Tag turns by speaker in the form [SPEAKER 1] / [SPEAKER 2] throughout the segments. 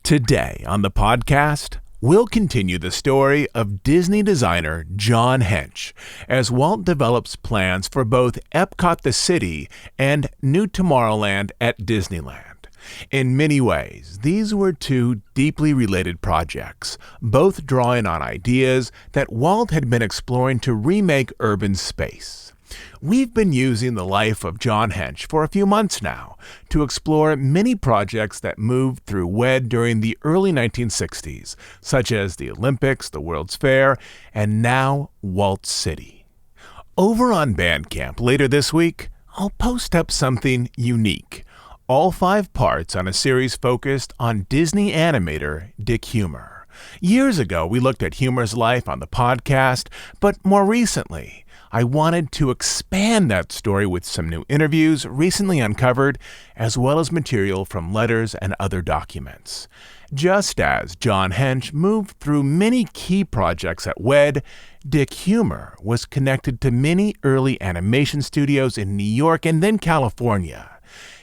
[SPEAKER 1] Today on the podcast, we'll continue the story of Disney designer John Hench as Walt develops plans for both EPCOT the city and New Tomorrowland at Disneyland. In many ways, these were two deeply related projects, both drawing on ideas that Walt had been exploring to remake urban space. We've been using the life of John Hench for a few months now to explore many projects that moved through WED during the early 1960s, such as the Olympics, the World's Fair, and now Walt City. Over on Bandcamp later this week, I'll post up something unique, all 5 parts on a series focused on Disney animator Dick Huemer. Years ago, we looked at Huemer's life on the podcast, but more recently, I wanted to expand that story with some new interviews recently uncovered, as well as material from letters and other documents. Just as John Hench moved through many key projects at WED, Dick Huemer was connected to many early animation studios in New York and then California.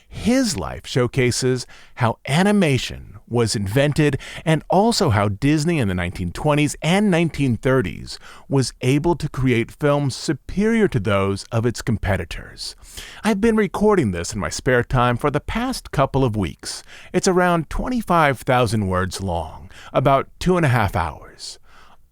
[SPEAKER 1] His life showcases how animation was invented and also how Disney in the 1920s and 1930s was able to create films superior to those of its competitors. I've been recording this in my spare time for the past couple of weeks. It's around 25,000 words long, about 2.5 hours.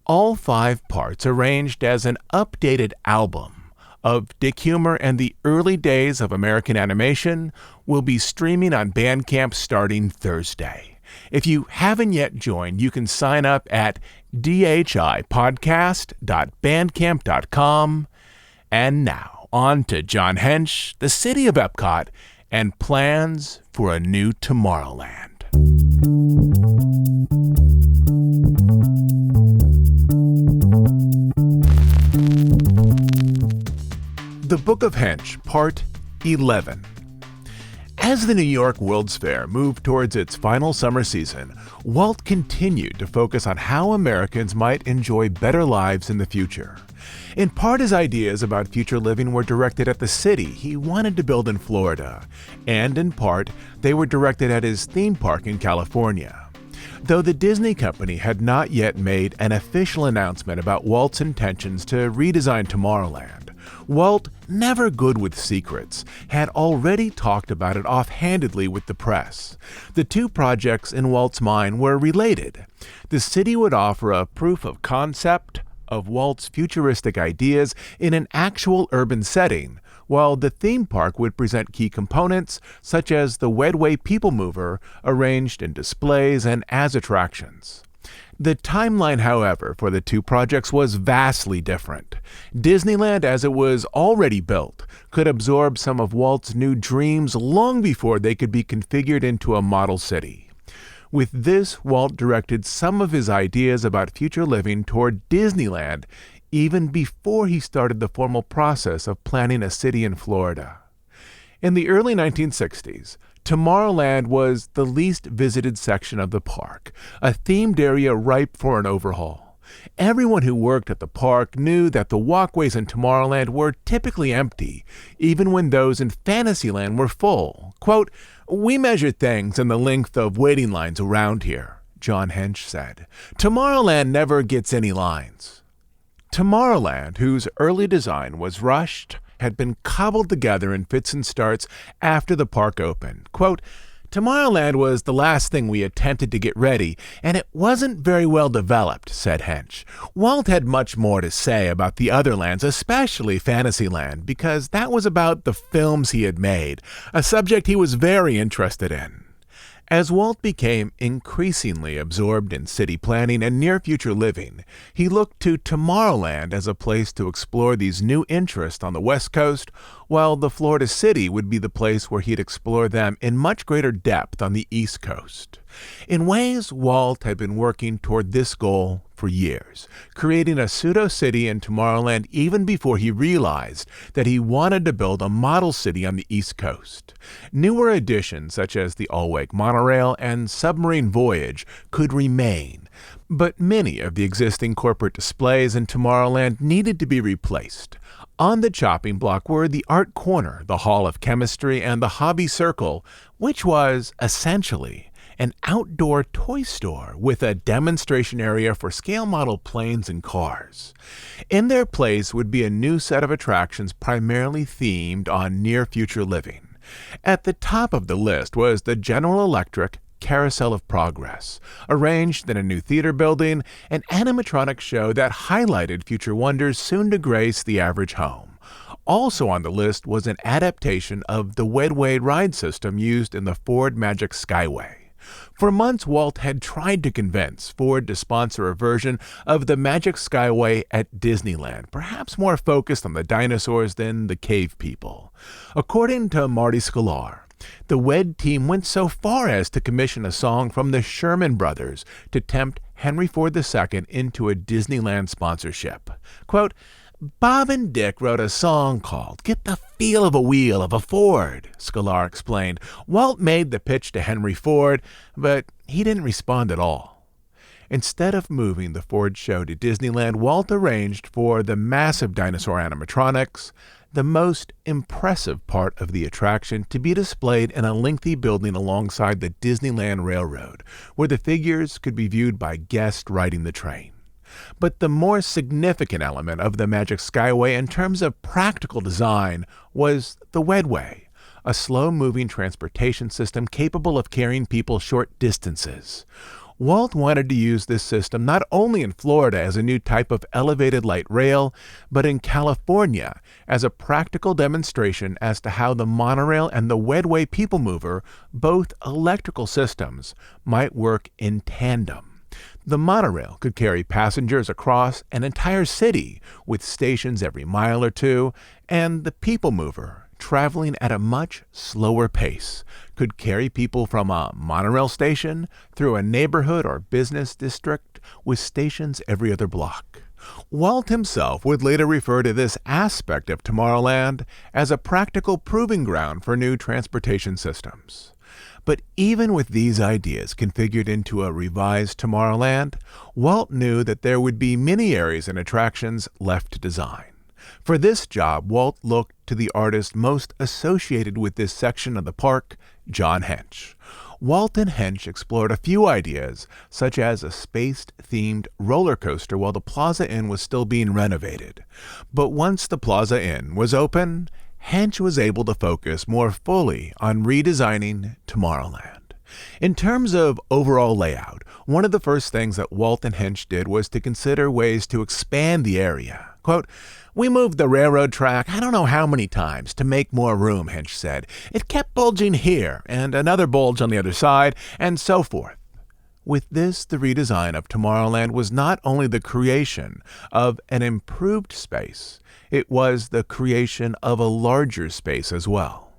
[SPEAKER 1] All 5 parts arranged as an updated album of Dick Huemer and the early days of American animation will be streaming on Bandcamp starting Thursday. If you haven't yet joined, you can sign up at dhipodcast.bandcamp.com. And now, on to John Hench, the city of EPCOT, and plans for a new Tomorrowland. The Book of Hench, Part 11. As the New York World's Fair moved towards its final summer season, Walt continued to focus on how Americans might enjoy better lives in the future. In part, his ideas about future living were directed at the city he wanted to build in Florida, and in part, they were directed at his theme park in California. Though the Disney company had not yet made an official announcement about Walt's intentions to redesign Tomorrowland, Walt, never good with secrets, had already talked about it offhandedly with the press. The two projects in Walt's mind were related. The city would offer a proof of concept of Walt's futuristic ideas in an actual urban setting, while the theme park would present key components such as the Wedway People Mover arranged in displays and as attractions. The timeline, however, for the two projects was vastly different. Disneyland, as it was already built, could absorb some of Walt's new dreams long before they could be configured into a model city. With this, Walt directed some of his ideas about future living toward Disneyland even before he started the formal process of planning a city in Florida. In the early 1960s, Tomorrowland was the least visited section of the park, a themed area ripe for an overhaul. Everyone who worked at the park knew that the walkways in Tomorrowland were typically empty, even when those in Fantasyland were full. Quote, "We measure things in the length of waiting lines around here," John Hench said. "Tomorrowland never gets any lines." Tomorrowland, whose early design was rushed, had been cobbled together in fits and starts after the park opened. Quote, "Tomorrowland was the last thing we attempted to get ready, and it wasn't very well developed," said Hench. Walt had much more to say about the other lands, especially Fantasyland, because that was about the films he had made, a subject he was very interested in. As Walt became increasingly absorbed in city planning and near-future living, he looked to Tomorrowland as a place to explore these new interests on the West Coast, while the Florida city would be the place where he'd explore them in much greater depth on the East Coast. In ways, Walt had been working toward this goal for years, creating a pseudo-city in Tomorrowland even before he realized that he wanted to build a model city on the East Coast. Newer additions such as the all-wake monorail and submarine voyage could remain, but many of the existing corporate displays in Tomorrowland needed to be replaced. On the chopping block were the Art Corner, the Hall of Chemistry, and the Hobby Circle, which was, essentially, an outdoor toy store with a demonstration area for scale model planes and cars. In their place would be a new set of attractions primarily themed on near-future living. At the top of the list was the General Electric Carousel of Progress, arranged in a new theater building, an animatronic show that highlighted future wonders soon to grace the average home. Also on the list was an adaptation of the Wedway ride system used in the Ford Magic Skyway. For months, Walt had tried to convince Ford to sponsor a version of the Magic Skyway at Disneyland, perhaps more focused on the dinosaurs than the cave people. According to Marty Sklar, the WED team went so far as to commission a song from the Sherman Brothers to tempt Henry Ford II into a Disneyland sponsorship. Quote, "Bob and Dick wrote a song called Get the Feel of a Wheel of a Ford," Sklar explained. Walt made the pitch to Henry Ford, but he didn't respond at all. Instead of moving the Ford show to Disneyland, Walt arranged for the massive dinosaur animatronics, the most impressive part of the attraction, to be displayed in a lengthy building alongside the Disneyland Railroad, where the figures could be viewed by guests riding the train. But the more significant element of the Magic Skyway in terms of practical design was the Wedway, a slow-moving transportation system capable of carrying people short distances. Walt wanted to use this system not only in Florida as a new type of elevated light rail, but in California as a practical demonstration as to how the monorail and the Wedway people mover, both electrical systems, might work in tandem. The monorail could carry passengers across an entire city with stations every mile or two, and the people mover, traveling at a much slower pace, could carry people from a monorail station through a neighborhood or business district with stations every other block. Walt himself would later refer to this aspect of Tomorrowland as a practical proving ground for new transportation systems. But even with these ideas configured into a revised Tomorrowland, Walt knew that there would be many areas and attractions left to design. For this job, Walt looked to the artist most associated with this section of the park, John Hench. Walt and Hench explored a few ideas, such as a space-themed roller coaster while the Plaza Inn was still being renovated. But once the Plaza Inn was open, Hench was able to focus more fully on redesigning Tomorrowland. In terms of overall layout, one of the first things that Walt and Hench did was to consider ways to expand the area. Quote, "We moved the railroad track I don't know how many times to make more room," Hench said. "It kept bulging here and another bulge on the other side, and so forth." With this, the redesign of Tomorrowland was not only the creation of an improved space, it was the creation of a larger space as well.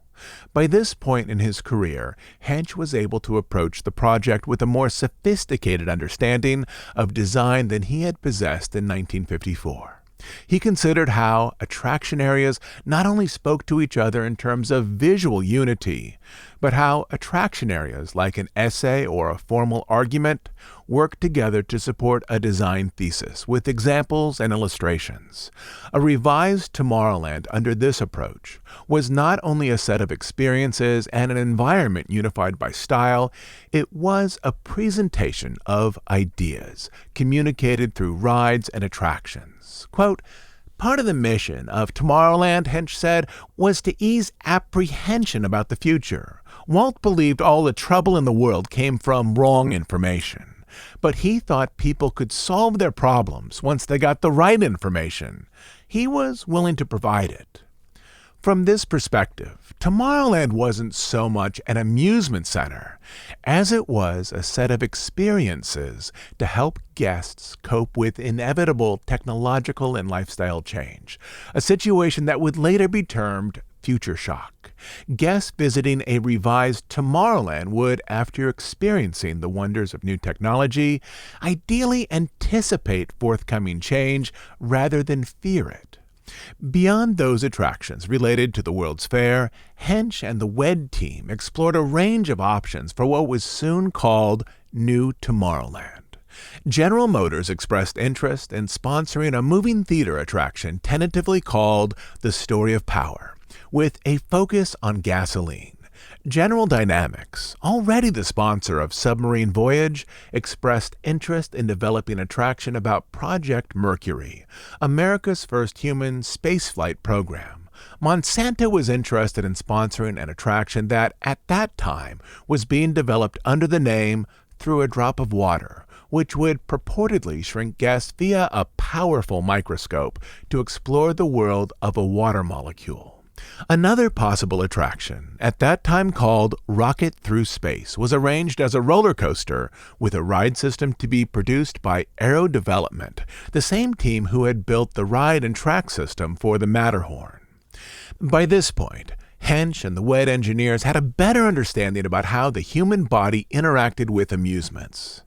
[SPEAKER 1] By this point in his career, Hench was able to approach the project with a more sophisticated understanding of design than he had possessed in 1954. He considered how attraction areas not only spoke to each other in terms of visual unity, but how attraction areas like an essay or a formal argument worked together to support a design thesis with examples and illustrations. A revised Tomorrowland under this approach was not only a set of experiences and an environment unified by style, it was a presentation of ideas communicated through rides and attractions. Quote, "Part of the mission of Tomorrowland," Hench said, "was to ease apprehension about the future. Walt believed all the trouble in the world came from wrong information, but he thought people could solve their problems once they got the right information. He was willing to provide it." From this perspective, Tomorrowland wasn't so much an amusement center as it was a set of experiences to help guests cope with inevitable technological and lifestyle change, a situation that would later be termed future shock. Guests visiting a revised Tomorrowland would, after experiencing the wonders of new technology, ideally anticipate forthcoming change rather than fear it. Beyond those attractions related to the World's Fair, Hench and the WED team explored a range of options for what was soon called New Tomorrowland. General Motors expressed interest in sponsoring a moving theater attraction tentatively called The Story of Power, with a focus on gasoline. General Dynamics, already the sponsor of Submarine Voyage, expressed interest in developing attraction about Project Mercury, America's first human spaceflight program. Monsanto was interested in sponsoring an attraction that, at that time, was being developed under the name Through a Drop of Water, which would purportedly shrink guests via a powerful microscope to explore the world of a water molecule. Another possible attraction, at that time called Rocket Through Space, was arranged as a roller coaster with a ride system to be produced by Aero Development, the same team who had built the ride and track system for the Matterhorn. By this point, Hench and the WED engineers had a better understanding about how the human body interacted with amusements.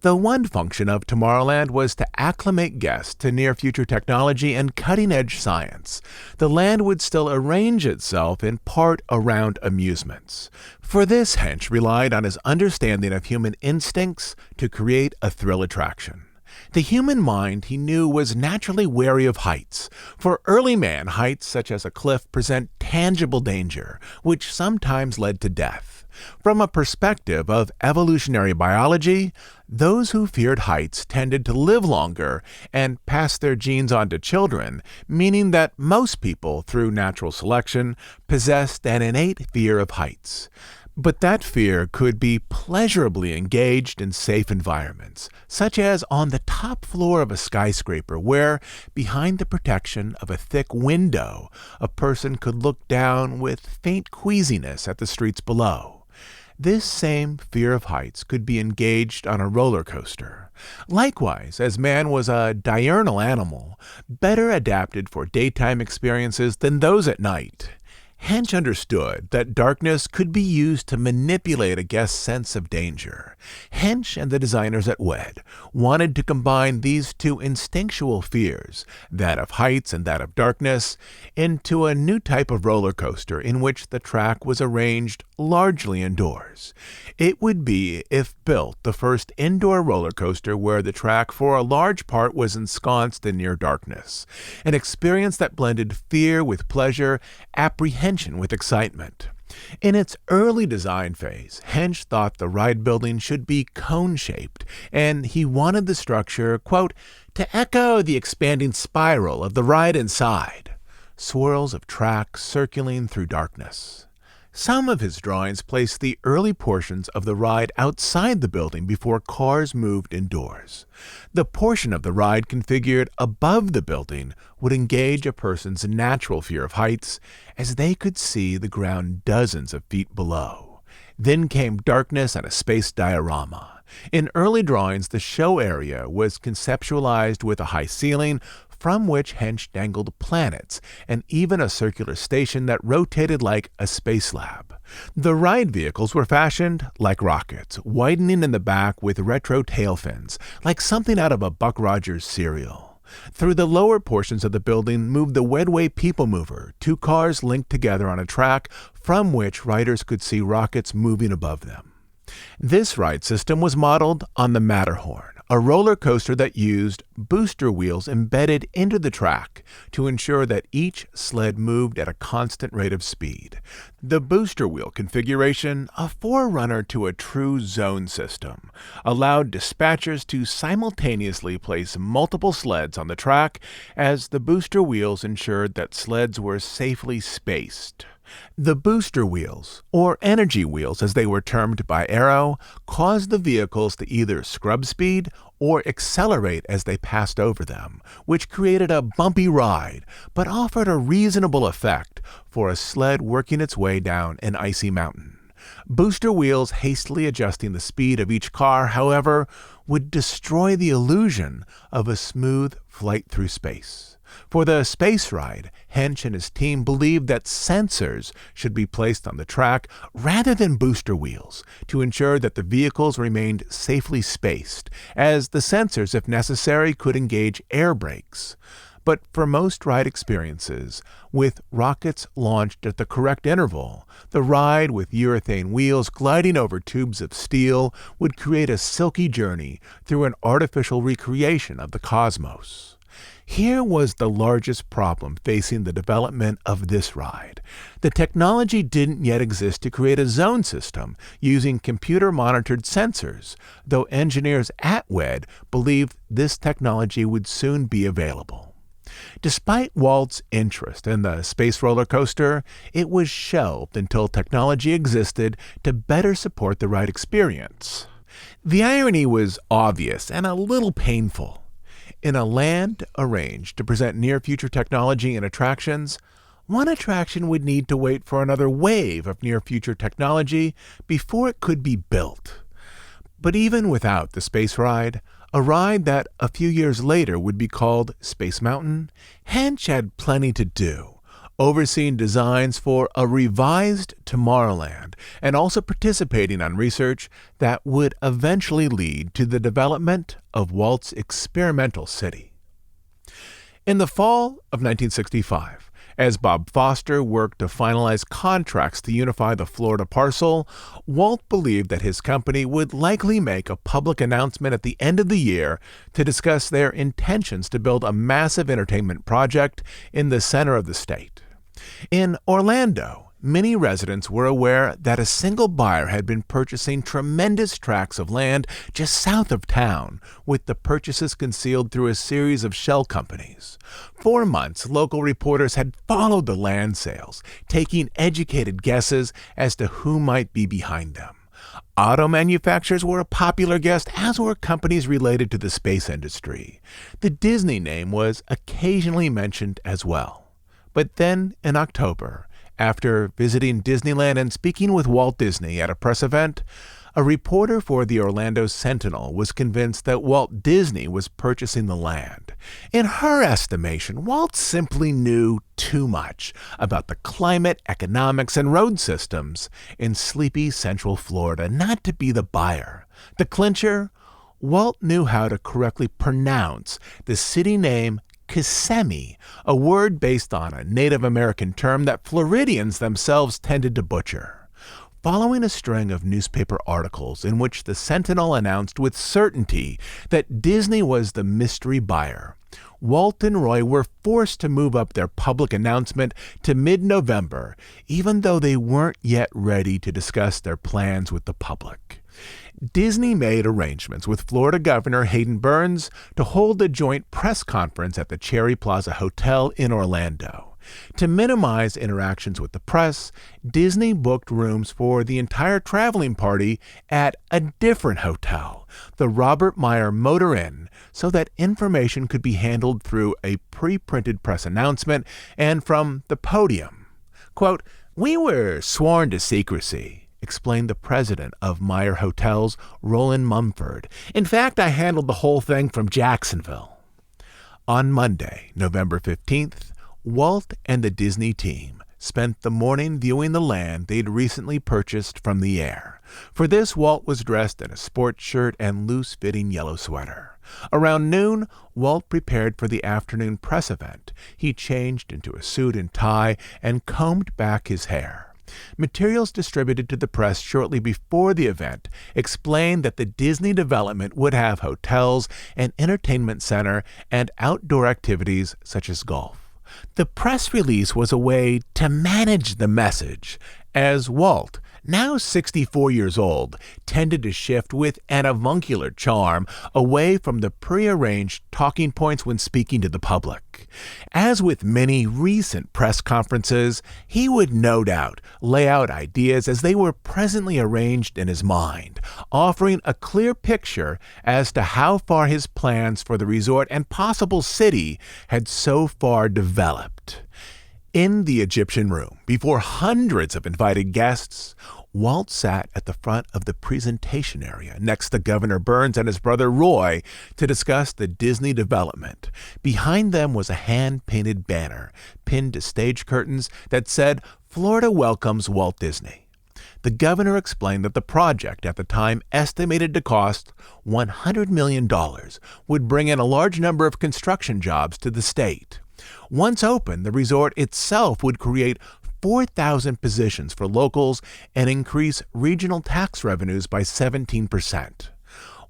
[SPEAKER 1] The one function of Tomorrowland was to acclimate guests to near-future technology and cutting-edge science. The land would still arrange itself in part around amusements. For this, Hench relied on his understanding of human instincts to create a thrill attraction. The human mind, he knew, was naturally wary of heights. For early man, heights such as a cliff present tangible danger, which sometimes led to death. From a perspective of evolutionary biology, those who feared heights tended to live longer and pass their genes on to children, meaning that most people, through natural selection, possessed an innate fear of heights. But that fear could be pleasurably engaged in safe environments, such as on the top floor of a skyscraper where, behind the protection of a thick window, a person could look down with faint queasiness at the streets below. This same fear of heights could be engaged on a roller coaster. Likewise, as man was a diurnal animal, better adapted for daytime experiences than those at night, Hench understood that darkness could be used to manipulate a guest's sense of danger. Hench and the designers at WED wanted to combine these two instinctual fears, that of heights and that of darkness, into a new type of roller coaster in which the track was arranged largely indoors. It would be, if built, the first indoor roller coaster where the track for a large part was ensconced in near darkness, an experience that blended fear with pleasure, apprehension with excitement. In its early design phase, Hench thought the ride building should be cone-shaped, and he wanted the structure, quote, to echo the expanding spiral of the ride inside, swirls of tracks circling through darkness. Some of his drawings placed the early portions of the ride outside the building before cars moved indoors. The portion of the ride configured above the building would engage a person's natural fear of heights, as they could see the ground dozens of feet below. Then came darkness and a space diorama. In early drawings, the show area was conceptualized with a high ceiling, from which Hench dangled planets, and even a circular station that rotated like a space lab. The ride vehicles were fashioned like rockets, widening in the back with retro tail fins, like something out of a Buck Rogers cereal. Through the lower portions of the building moved the Wedway People Mover, two cars linked together on a track from which riders could see rockets moving above them. This ride system was modeled on the Matterhorn, a roller coaster that used booster wheels embedded into the track to ensure that each sled moved at a constant rate of speed. The booster wheel configuration, a forerunner to a true zone system, allowed dispatchers to simultaneously place multiple sleds on the track as the booster wheels ensured that sleds were safely spaced. The booster wheels, or energy wheels as they were termed by Aero, caused the vehicles to either scrub speed or accelerate as they passed over them, which created a bumpy ride, but offered a reasonable effect for a sled working its way down an icy mountain. Booster wheels hastily adjusting the speed of each car, however, would destroy the illusion of a smooth flight through space. For the space ride, Hench and his team believed that sensors should be placed on the track rather than booster wheels to ensure that the vehicles remained safely spaced, as the sensors, if necessary, could engage air brakes. But for most ride experiences, with rockets launched at the correct interval, the ride with urethane wheels gliding over tubes of steel would create a silky journey through an artificial recreation of the cosmos. Here was the largest problem facing the development of this ride. The technology didn't yet exist to create a zone system using computer-monitored sensors, though engineers at WED believed this technology would soon be available. Despite Walt's interest in the space roller coaster, it was shelved until technology existed to better support the ride experience. The irony was obvious and a little painful. In a land arranged to present near-future technology and attractions, one attraction would need to wait for another wave of near-future technology before it could be built. But even without the space ride, a ride that a few years later would be called Space Mountain, Hench had plenty to do, overseeing designs for a revised Tomorrowland and also participating on research that would eventually lead to the development of Walt's experimental city. In the fall of 1965, as Bob Foster worked to finalize contracts to unify the Florida parcel, Walt believed that his company would likely make a public announcement at the end of the year to discuss their intentions to build a massive entertainment project in the center of the state. In Orlando, many residents were aware that a single buyer had been purchasing tremendous tracts of land just south of town, with the purchases concealed through a series of shell companies. For months, local reporters had followed the land sales, taking educated guesses as to who might be behind them. Auto manufacturers were a popular guest, as were companies related to the space industry. The Disney name was occasionally mentioned as well. But then, in October, after visiting Disneyland and speaking with Walt Disney at a press event, a reporter for the Orlando Sentinel was convinced that Walt Disney was purchasing the land. In her estimation, Walt simply knew too much about the climate, economics, and road systems in sleepy Central Florida not to be the buyer. The clincher? Walt knew how to correctly pronounce the city name Kissimmee, a word based on a Native American term that Floridians themselves tended to butcher. Following a string of newspaper articles in which the Sentinel announced with certainty that Disney was the mystery buyer, Walt and Roy were forced to move up their public announcement to mid-November, even though they weren't yet ready to discuss their plans with the public. Disney made arrangements with Florida Governor Hayden Burns to hold a joint press conference at the Cherry Plaza Hotel in Orlando. To minimize interactions with the press, Disney booked rooms for the entire traveling party at a different hotel, the Robert Meyer Motor Inn, so that information could be handled through a pre-printed press announcement and from the podium. Quote, "We were sworn to secrecy," explained the president of Meyer Hotels, Roland Mumford. "In fact, I handled the whole thing from Jacksonville." On Monday, November 15th, Walt and the Disney team spent the morning viewing the land they'd recently purchased from the air. For this, Walt was dressed in a sports shirt and loose-fitting yellow sweater. Around noon, Walt prepared for the afternoon press event. He changed into a suit and tie and combed back his hair. Materials distributed to the press shortly before the event explained that the Disney development would have hotels, an entertainment center, and outdoor activities such as golf. The press release was a way to manage the message, as Walt, now 64 years old, tended to shift with an avuncular charm away from the prearranged talking points when speaking to the public. As with many recent press conferences, he would no doubt lay out ideas as they were presently arranged in his mind, offering a clear picture as to how far his plans for the resort and possible city had so far developed. In the Egyptian room, before hundreds of invited guests, Walt sat at the front of the presentation area next to Governor Burns and his brother Roy to discuss the Disney development. Behind them was a hand-painted banner pinned to stage curtains that said, "Florida welcomes Walt Disney." The governor explained that the project, at the time estimated to cost $100 million, would bring in a large number of construction jobs to the state. Once open, the resort itself would create 4,000 positions for locals and increase regional tax revenues by 17%.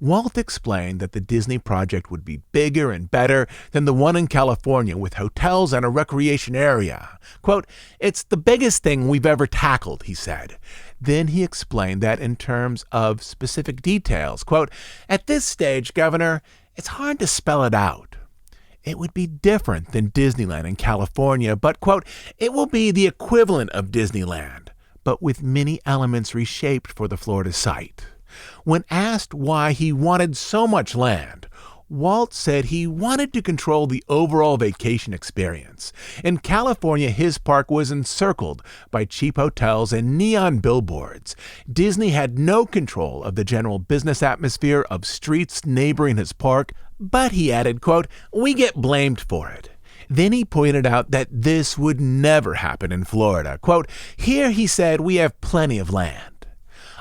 [SPEAKER 1] Walt explained that the Disney project would be bigger and better than the one in California with hotels and a recreation area. Quote, "It's the biggest thing we've ever tackled," he said. Then he explained that in terms of specific details, quote, "At this stage, Governor, it's hard to spell it out. It would be different than Disneyland in California, but, quote, it will be the equivalent of Disneyland, but with many elements reshaped for the Florida site." When asked why he wanted so much land, Walt said he wanted to control the overall vacation experience. In California, his park was encircled by cheap hotels and neon billboards. Disney had no control of the general business atmosphere of streets neighboring his park, but he added, quote, "We get blamed for it." Then he pointed out that this would never happen in Florida. Quote, "Here," he said, "we have plenty of land."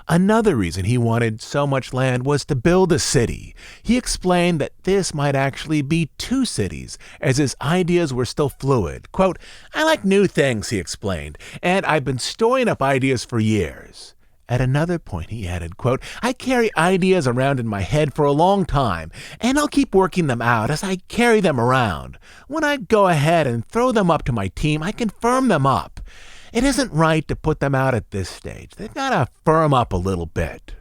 [SPEAKER 1] Another reason he wanted so much land was to build a city. He explained that this might actually be two cities, as his ideas were still fluid. Quote, "I like new things," he explained, "and I've been storing up ideas for years." At another point, he added, quote, "I carry ideas around in my head for a long time, and I'll keep working them out as I carry them around. When I go ahead and throw them up to my team, I can firm them up. It isn't right to put them out at this stage. They've got to firm up a little bit."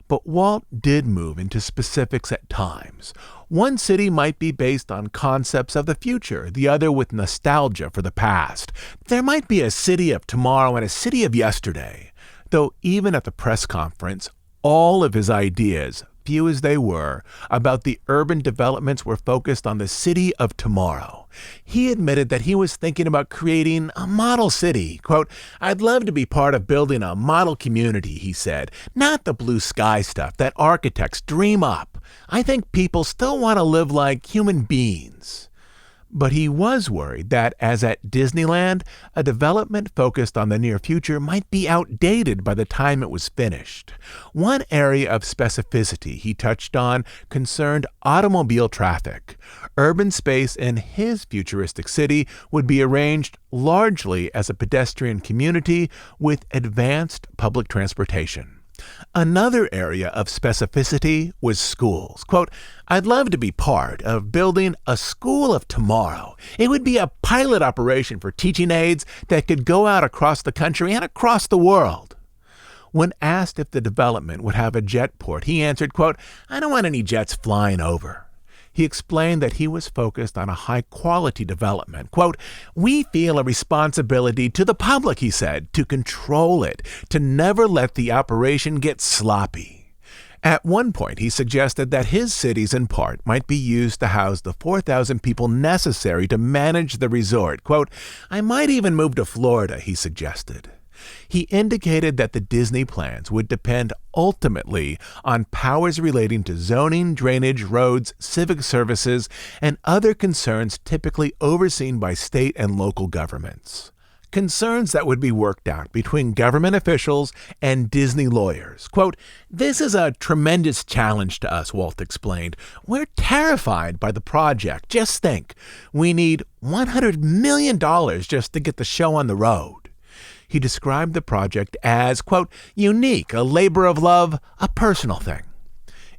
[SPEAKER 1] But Walt did move into specifics at times. One city might be based on concepts of the future, the other with nostalgia for the past. There might be a city of tomorrow and a city of yesterday. Though even at the press conference, all of his ideas, few as they were, about the urban developments were focused on the city of tomorrow. He admitted that he was thinking about creating a model city. Quote, "I'd love to be part of building a model community," he said, "not the blue sky stuff that architects dream up. I think people still want to live like human beings." But he was worried that, as at Disneyland, a development focused on the near future might be outdated by the time it was finished. One area of specificity he touched on concerned automobile traffic. Urban space in his futuristic city would be arranged largely as a pedestrian community with advanced public transportation. Another area of specificity was schools. Quote, "I'd love to be part of building a school of tomorrow. It would be a pilot operation for teaching aids that could go out across the country and across the world." When asked if the development would have a jet port, he answered, quote, "I don't want any jets flying over." He explained that he was focused on a high-quality development. Quote, "We feel a responsibility to the public," he said, "to control it, to never let the operation get sloppy." At one point, he suggested that his cities, in part, might be used to house the 4,000 people necessary to manage the resort. Quote, "I might even move to Florida," he suggested. He indicated that the Disney plans would depend ultimately on powers relating to zoning, drainage, roads, civic services, and other concerns typically overseen by state and local governments. Concerns that would be worked out between government officials and Disney lawyers. Quote, "This is a tremendous challenge to us," Walt explained. "We're terrified by the project. Just think, we need $100 million just to get the show on the road." He described the project as, quote, "unique, a labor of love, a personal thing."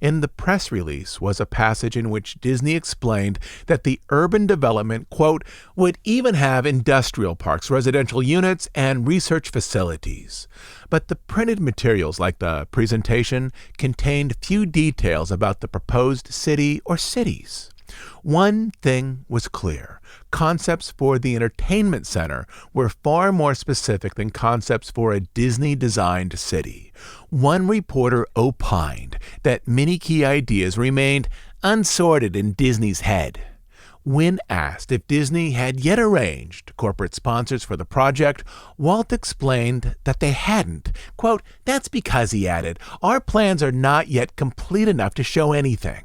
[SPEAKER 1] In the press release was a passage in which Disney explained that the urban development, quote, "would even have industrial parks, residential units, and research facilities." But the printed materials, like the presentation, contained few details about the proposed city or cities. One thing was clear. Concepts for the entertainment center were far more specific than concepts for a Disney-designed city. One reporter opined that many key ideas remained unsorted in Disney's head. When asked if Disney had yet arranged corporate sponsors for the project, Walt explained that they hadn't. Quote, "That's because," he added, "our plans are not yet complete enough to show anything."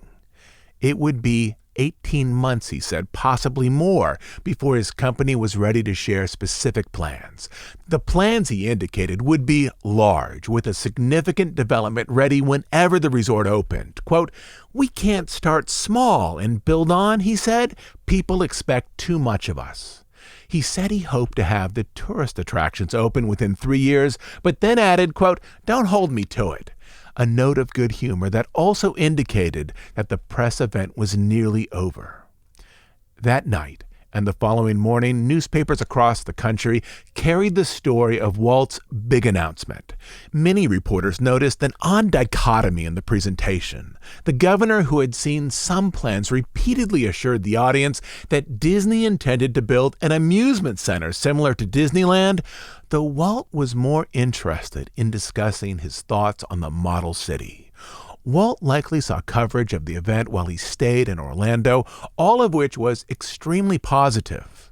[SPEAKER 1] It would be 18 months, he said, possibly more, before his company was ready to share specific plans. The plans, he indicated, would be large, with a significant development ready whenever the resort opened. Quote, "We can't start small and build on," he said. "People expect too much of us." He said he hoped to have the tourist attractions open within 3 years, but then added, quote, "Don't hold me to it. a note of good humor that also indicated that the press event was nearly over. That night and the following morning, newspapers across the country carried the story of Walt's big announcement. Many reporters noticed an odd dichotomy in the presentation. The governor, who had seen some plans, repeatedly assured the audience that Disney intended to build an amusement center similar to Disneyland, though Walt was more interested in discussing his thoughts on the model city. Walt likely saw coverage of the event while he stayed in Orlando, all of which was extremely positive.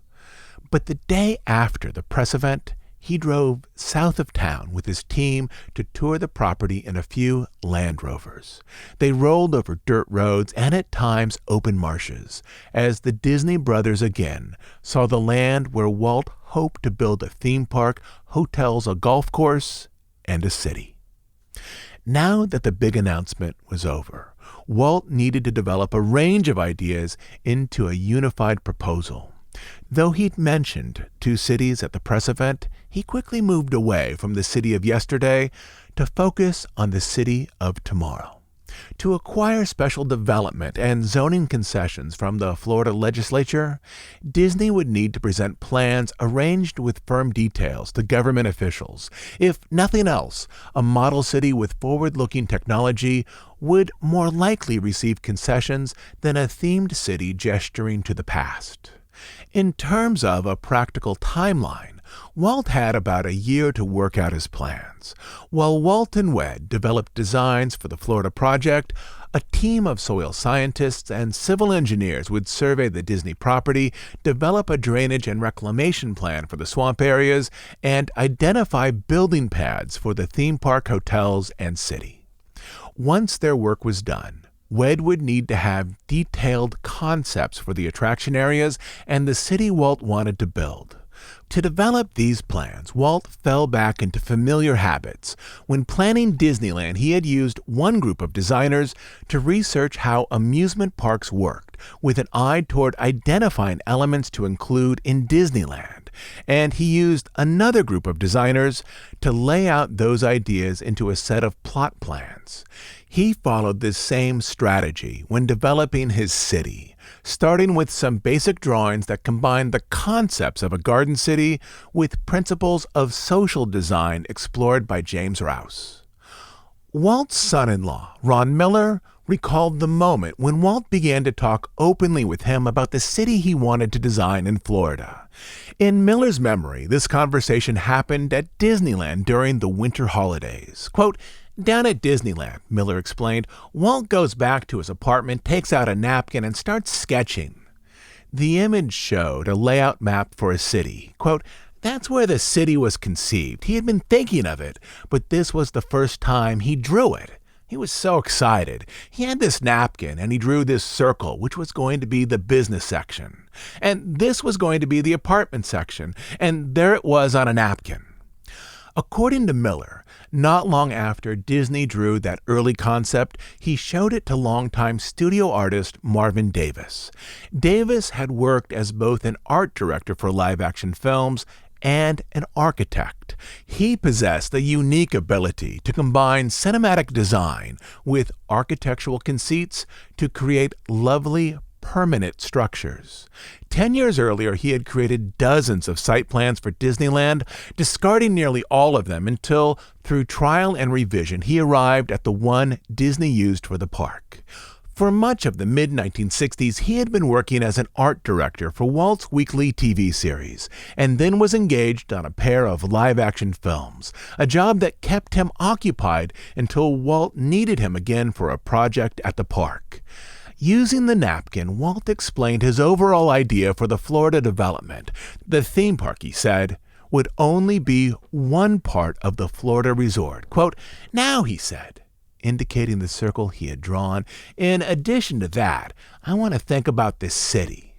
[SPEAKER 1] But the day after the press event, he drove south of town with his team to tour the property in a few Land Rovers. They rolled over dirt roads and at times open marshes, as the Disney brothers again saw the land where Walt hoped to build a theme park, hotels, a golf course, and a city. Now that the big announcement was over, Walt needed to develop a range of ideas into a unified proposal. Though he'd mentioned two cities at the press event, he quickly moved away from the city of yesterday to focus on the city of tomorrow. To acquire special development and zoning concessions from the Florida legislature, Disney would need to present plans arranged with firm details to government officials. If nothing else, a model city with forward-looking technology would more likely receive concessions than a themed city gesturing to the past. In terms of a practical timeline, Walt had about a year to work out his plans. While Walt and Wed developed designs for the Florida project, a team of soil scientists and civil engineers would survey the Disney property, develop a drainage and reclamation plan for the swamp areas, and identify building pads for the theme park, hotels, and city. Once their work was done, Wed would need to have detailed concepts for the attraction areas and the city Walt wanted to build. To develop these plans, Walt fell back into familiar habits. When planning Disneyland, he had used one group of designers to research how amusement parks worked, with an eye toward identifying elements to include in Disneyland. And he used another group of designers to lay out those ideas into a set of plot plans. He followed this same strategy when developing his city, starting with some basic drawings that combined the concepts of a garden city with principles of social design explored by James Rouse. Walt's son-in-law, Ron Miller, recalled the moment when Walt began to talk openly with him about the city he wanted to design in Florida. In Miller's memory, this conversation happened at Disneyland during the winter holidays. Quote, "Down at Disneyland," Miller explained, "Walt goes back to his apartment, takes out a napkin, and starts sketching." The image showed a layout map for a city. Quote, "That's where the city was conceived. He had been thinking of it, but this was the first time he drew it. He was so excited. He had this napkin and he drew this circle, which was going to be the business section. And this was going to be the apartment section. And there it was on a napkin." According to Miller, not long after Disney drew that early concept, he showed it to longtime studio artist Marvin Davis. Davis had worked as both an art director for live-action films and an architect. He possessed the unique ability to combine cinematic design with architectural conceits to create lovely, permanent structures. 10 years earlier, he had created dozens of site plans for Disneyland, discarding nearly all of them until, through trial and revision, he arrived at the one Disney used for the park. For much of the mid-1960s, he had been working as an art director for Walt's weekly TV series, and then was engaged on a pair of live-action films, a job that kept him occupied until Walt needed him again for a project at the park. Using the napkin, Walt explained his overall idea for the Florida development. The theme park, he said, would only be one part of the Florida resort. Quote, "Now," he said, indicating the circle he had drawn, "in addition to that, I want to think about this city.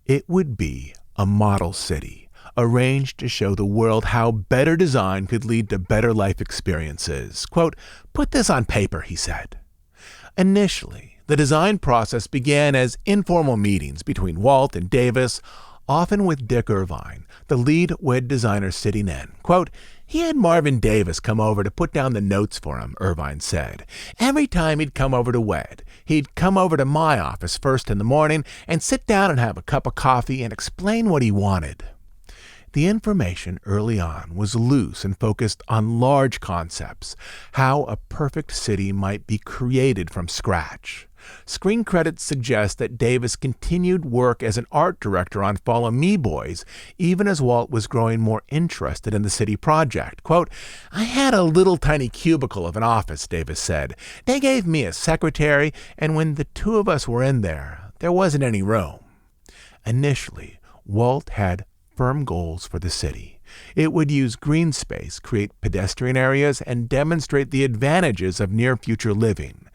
[SPEAKER 1] It would be a model city, arranged to show the world how better design could lead to better life experiences." Quote, "Put this on paper," he said. Initially, the design process began as informal meetings between Walt and Davis, often with Dick Irvine, the lead WED designer, sitting in. Quote, "He had Marvin Davis come over to put down the notes for him," Irvine said. "Every time he'd come over to WED, he'd come over to my office first in the morning and sit down and have a cup of coffee and explain what he wanted." The information early on was loose and focused on large concepts, how a perfect city might be created from scratch. Screen credits suggest that Davis continued work as an art director on Follow Me Boys, even as Walt was growing more interested in the city project. Quote, "I had a little tiny cubicle of an office," Davis said. "They gave me a secretary, and when the two of us were in there, there wasn't any room." Initially, Walt had firm goals for the city. It would use green space, create pedestrian areas, and demonstrate the advantages of near-future living.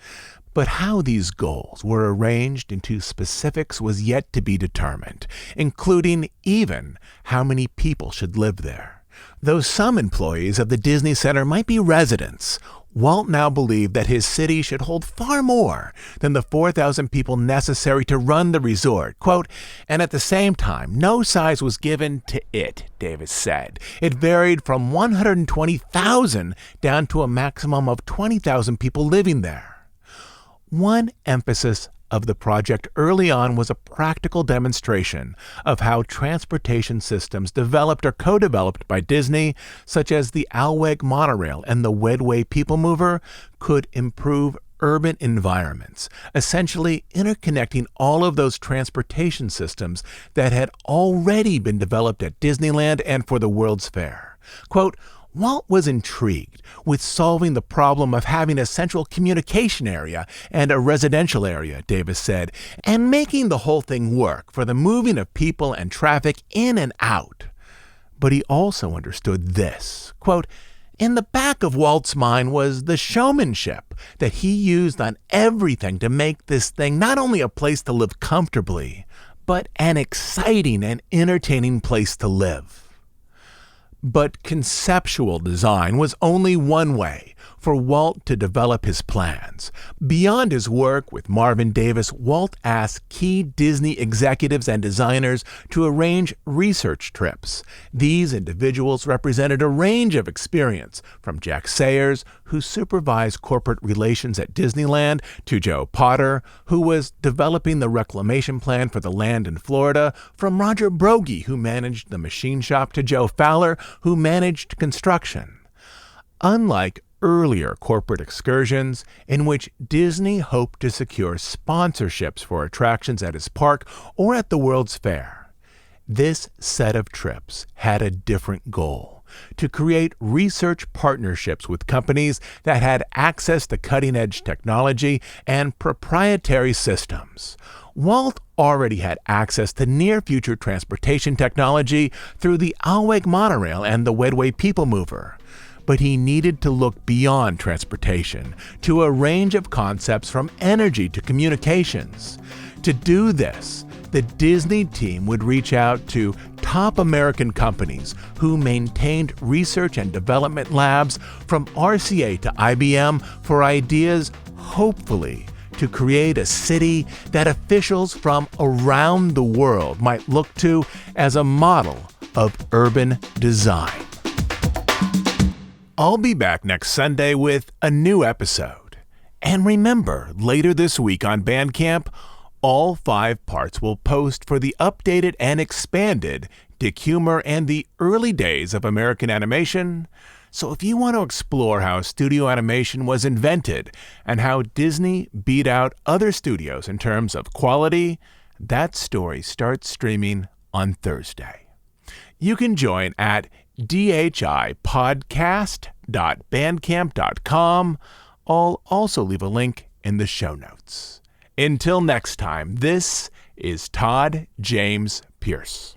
[SPEAKER 1] But how these goals were arranged into specifics was yet to be determined, including even how many people should live there. Though some employees of the Disney Center might be residents, Walt now believed that his city should hold far more than the 4,000 people necessary to run the resort. Quote, "And at the same time, no size was given to it," Davis said. "It varied from 120,000 down to a maximum of 20,000 people living there." One emphasis of the project early on was a practical demonstration of how transportation systems developed or co-developed by Disney, such as the Alweg monorail and the Wedway People Mover, could improve urban environments, essentially interconnecting all of those transportation systems that had already been developed at Disneyland and for the World's Fair. Quote, "Walt was intrigued with solving the problem of having a central communication area and a residential area," Davis said, "and making the whole thing work for the moving of people and traffic in and out." But he also understood this. Quote, "In the back of Walt's mind was the showmanship that he used on everything to make this thing not only a place to live comfortably, but an exciting and entertaining place to live." But conceptual design was only one way for Walt to develop his plans. Beyond his work with Marvin Davis, Walt asked key Disney executives and designers to arrange research trips. These individuals represented a range of experience, from Jack Sayers, who supervised corporate relations at Disneyland, to Joe Potter, who was developing the reclamation plan for the land in Florida, from Roger Brogy, who managed the machine shop, to Joe Fowler, who managed construction. Unlike earlier corporate excursions, in which Disney hoped to secure sponsorships for attractions at his park or at the World's Fair, this set of trips had a different goal: to create research partnerships with companies that had access to cutting-edge technology and proprietary systems. Walt already had access to near-future transportation technology through the Alweg monorail and the Wedway People Mover. But he needed to look beyond transportation to a range of concepts from energy to communications. To do this, the Disney team would reach out to top American companies who maintained research and development labs, from RCA to IBM, for ideas, hopefully, to create a city that officials from around the world might look to as a model of urban design. I'll be back next Sunday with a new episode. And remember, later this week on Bandcamp, all 5 parts will post for the updated and expanded Dick Humor and the early days of American animation. So if you want to explore how studio animation was invented and how Disney beat out other studios in terms of quality, that story starts streaming on Thursday. You can join at dhipodcast.bandcamp.com. I'll also leave a link in the show notes. Until next time, this is Todd James Pierce.